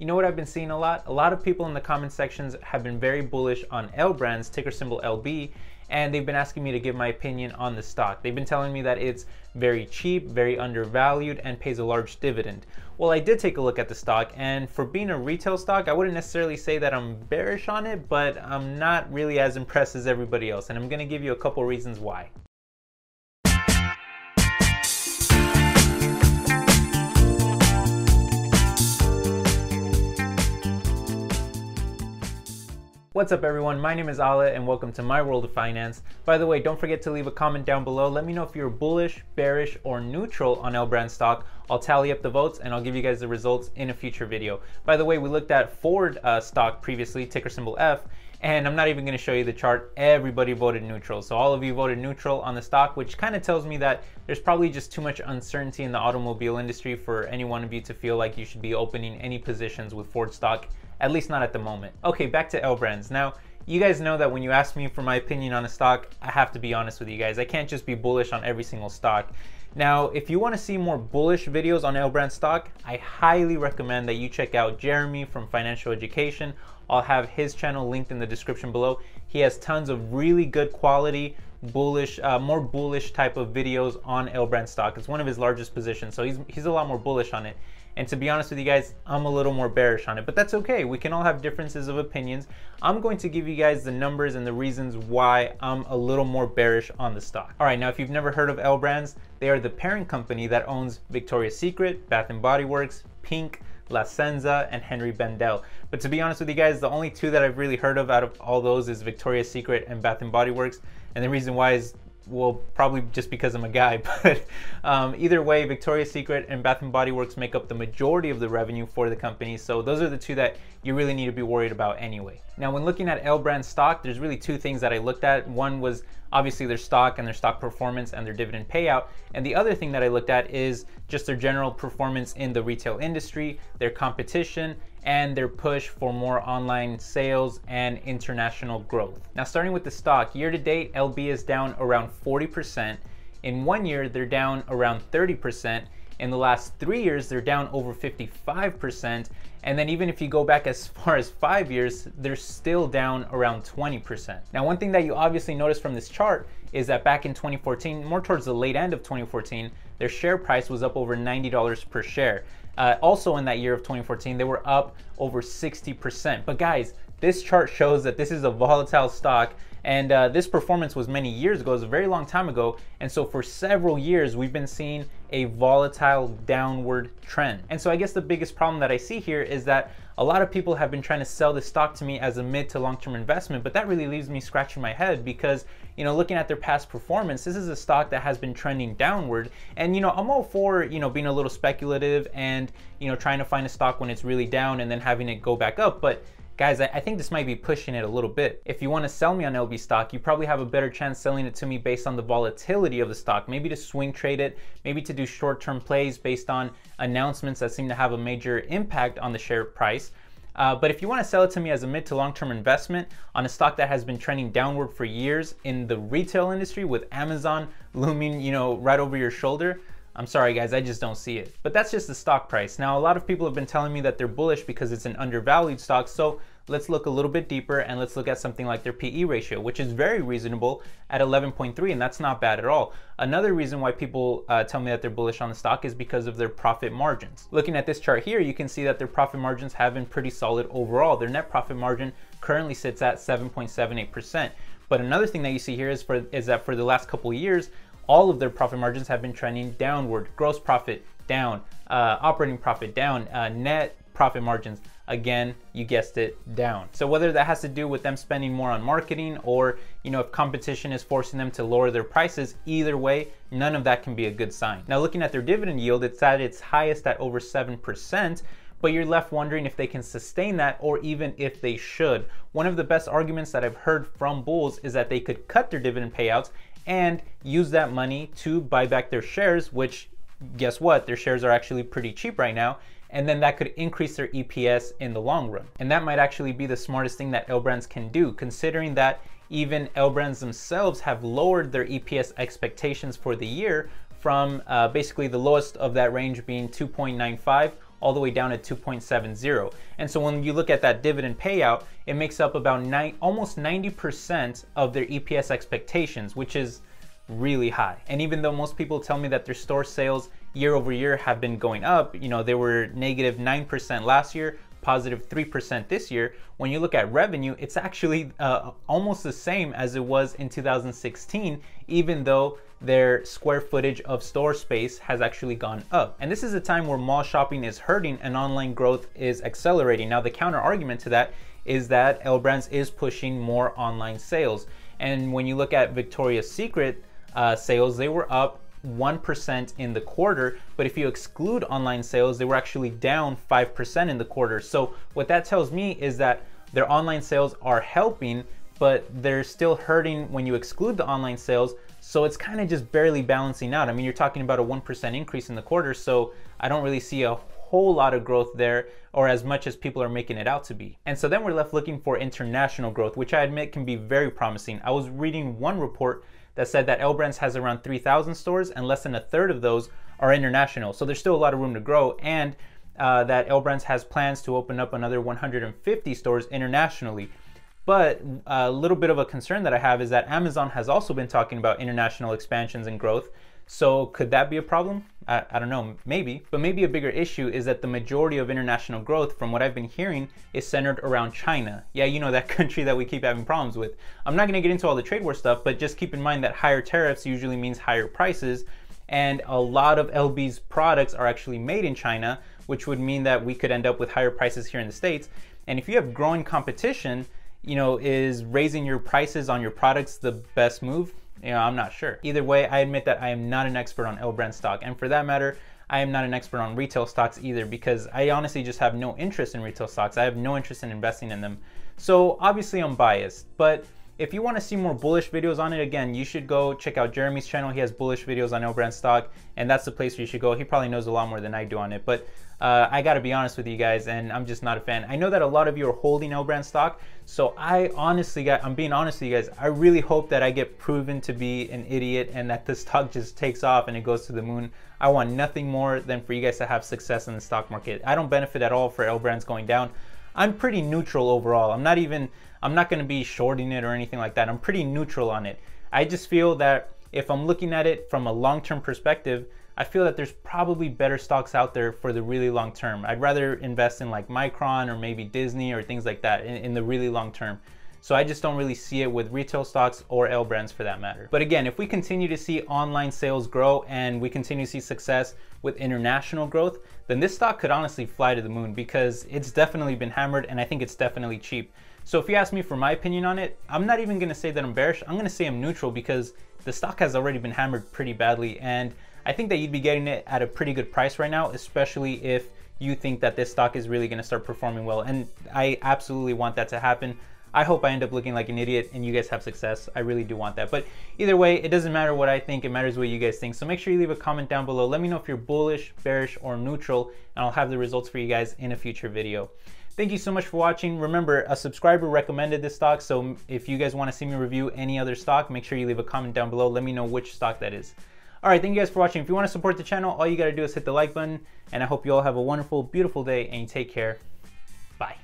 You know what I've been seeing a lot? A lot of people in the comment sections have been very bullish on Lbrands, ticker symbol LB, and they've been asking me to give my opinion on the stock. They've been telling me that it's very cheap, very undervalued, and pays a large dividend. Well, I did take a look at the stock, and for being a retail stock, I wouldn't necessarily say that I'm bearish on it, but I'm not really as impressed as everybody else, and I'm gonna give you a couple reasons why. What's up everyone, my name is Ala and welcome to my world of finance. By the way, don't forget to leave a comment down below. Let me know if you're bullish, bearish, or neutral on Lbrands stock. I'll tally up the votes and I'll give you guys the results in a future video. By the way, we looked at Ford stock previously, ticker symbol F, and I'm not even going to show you the chart. Everybody voted neutral. So all of you voted neutral on the stock, which kind of tells me that there's probably just too much uncertainty in the automobile industry for any one of you to feel like you should be opening any positions with Ford stock. At least not at the moment. Okay, back to Lbrands. Now, you guys know that when you ask me for my opinion on a stock, I have to be honest with you guys. I can't just be bullish on every single stock. Now, if you want to see more bullish videos on Lbrands stock, I highly recommend that you check out Jeremy from Financial Education. I'll have his channel linked in the description below. He has tons of really good quality, bullish, more bullish type of videos on Lbrands stock. It's one of his largest positions, so he's a lot more bullish on it. And to be honest with you guys, I'm a little more bearish on it, but that's okay. We can all have differences of opinions. I'm going to give you guys the numbers and the reasons why I'm a little more bearish on the stock. All right, now if you've never heard of Lbrands, they are the parent company that owns Victoria's Secret, Bath & Body Works, Pink, La Senza, and Henry Bendel. But to be honest with you guys, the only two that I've really heard of out of all those is Victoria's Secret and Bath & Body Works. And the reason why is, well, probably just because I'm a guy, but either way, Victoria's Secret and Bath & Body Works make up the majority of the revenue for the company, so those are the two that you really need to be worried about anyway. Now, when looking at Lbrands stock, there's really two things that I looked at. One was obviously their stock and their stock performance and their dividend payout, and the other thing that I looked at is just their general performance in the retail industry, their competition, and their push for more online sales and international growth. Now, starting with the stock, year to date, LB is down around 40%. In 1 year, they're down around 30%. In the last 3 years, they're down over 55%. And then even if you go back as far as 5 years, they're still down around 20%. Now, one thing that you obviously notice from this chart is that back in 2014, more towards the late end of 2014, their share price was up over $90 per share. Also in that year of 2014, they were up over 60%. But guys, this chart shows that this is a volatile stock, and this performance was many years ago. It was a very long time ago. And so for several years, we've been seeing a volatile downward trend. And so I guess the biggest problem that I see here is that a lot of people have been trying to sell this stock to me as a mid to long-term investment, but that really leaves me scratching my head because, you know, looking at their past performance, this is a stock that has been trending downward. And, you know, I'm all for, you know, being a little speculative and, you know, trying to find a stock when it's really down and then having it go back up. But guys, I think this might be pushing it a little bit. If you want to sell me on LB stock, you probably have a better chance selling it to me based on the volatility of the stock, maybe to swing trade it, maybe to do short-term plays based on announcements that seem to have a major impact on the share price. But if you want to sell it to me as a mid to long-term investment on a stock that has been trending downward for years in the retail industry with Amazon looming, you know, right over your shoulder, I'm sorry guys, I just don't see it. But that's just the stock price. Now, a lot of people have been telling me that they're bullish because it's an undervalued stock. So let's look a little bit deeper and let's look at something like their PE ratio, which is very reasonable at 11.3, and that's not bad at all. Another reason why people tell me that they're bullish on the stock is because of their profit margins. Looking at this chart here, you can see that their profit margins have been pretty solid overall. Their net profit margin currently sits at 7.78%. But another thing that you see here is that for the last couple of years, all of their profit margins have been trending downward. Gross profit down, operating profit down, net profit margins, again, you guessed it, down. So whether that has to do with them spending more on marketing or, you know, if competition is forcing them to lower their prices, either way, none of that can be a good sign. Now, looking at their dividend yield, it's at its highest at over 7%. But you're left wondering if they can sustain that or even if they should. One of the best arguments that I've heard from bulls is that they could cut their dividend payouts and use that money to buy back their shares, which, guess what? Their shares are actually pretty cheap right now. And then that could increase their EPS in the long run. And that might actually be the smartest thing that Lbrands can do, considering that even Lbrands themselves have lowered their EPS expectations for the year from basically the lowest of that range being 2.95 all the way down at 2.70. And so when you look at that dividend payout, it makes up about almost 90% of their EPS expectations, which is really high. And even though most people tell me that their store sales year over year have been going up, you know, they were negative 9% last year, positive 3% this year. When you look at revenue, it's actually almost the same as it was in 2016, even though their square footage of store space has actually gone up. And this is a time where mall shopping is hurting and online growth is accelerating. Now, the counter argument to that is that Lbrands is pushing more online sales. And when you look at Victoria's Secret sales, they were up 1% in the quarter, but if you exclude online sales, they were actually down 5% in the quarter. So what that tells me is that their online sales are helping, but they're still hurting when you exclude the online sales. So it's kind of just barely balancing out. I mean, you're talking about a 1% increase in the quarter, so I don't really see a whole lot of growth there, or as much as people are making it out to be. And so then we're left looking for international growth, which I admit can be very promising. I was reading one report that said that Lbrands has around 3,000 stores and less than a third of those are international. So there's still a lot of room to grow, and that Lbrands has plans to open up another 150 stores internationally. But a little bit of a concern that I have is that Amazon has also been talking about international expansions and growth. So could that be a problem? I don't know, maybe. But maybe a bigger issue is that the majority of international growth, from what I've been hearing, is centered around China. Yeah, you know, that country that we keep having problems with. I'm not gonna get into all the trade war stuff, but just keep in mind that higher tariffs usually means higher prices. And a lot of LB's products are actually made in China, which would mean that we could end up with higher prices here in the States. And if you have growing competition, you know, is raising your prices on your products the best move? You know, I'm not sure. Either way, I admit that I am not an expert on Lbrands stock. And for that matter, I am not an expert on retail stocks either, because I honestly just have no interest in retail stocks. I have no interest in investing in them. So obviously I'm biased, but if you want to see more bullish videos on it, again, you should go check out Jeremy's channel. He has bullish videos on Lbrands stock, and that's the place where you should go. He probably knows a lot more than I do on it, but I gotta be honest with you guys, and I'm just not a fan. I know that a lot of you are holding Lbrands stock, so I'm being honest with you guys, I really hope that I get proven to be an idiot and that the stock just takes off and it goes to the moon. I want nothing more than for you guys to have success in the stock market. I don't benefit at all for Lbrands going down. I'm pretty neutral overall. I'm not going to be shorting it or anything like that. I'm pretty neutral on it. I just feel that if I'm looking at it from a long-term perspective, I feel that there's probably better stocks out there for the really long term. I'd rather invest in like Micron or maybe Disney or things like that in the really long term. So I just don't really see it with retail stocks or Lbrands for that matter. But again, if we continue to see online sales grow and we continue to see success with international growth, then this stock could honestly fly to the moon, because it's definitely been hammered and I think it's definitely cheap. So if you ask me for my opinion on it, I'm not even gonna say that I'm bearish. I'm gonna say I'm neutral, because the stock has already been hammered pretty badly, and I think that you'd be getting it at a pretty good price right now, especially if you think that this stock is really gonna start performing well. And I absolutely want that to happen. I hope I end up looking like an idiot and you guys have success. I really do want that. But either way, it doesn't matter what I think, it matters what you guys think. So make sure you leave a comment down below. Let me know if you're bullish, bearish, or neutral, and I'll have the results for you guys in a future video. Thank you so much for watching. Remember, a subscriber recommended this stock, so if you guys want to see me review any other stock, make sure you leave a comment down below. Let me know which stock that is. All right, thank you guys for watching. If you want to support the channel, all you got to do is hit the like button, and I hope you all have a wonderful, beautiful day, and you take care. Bye.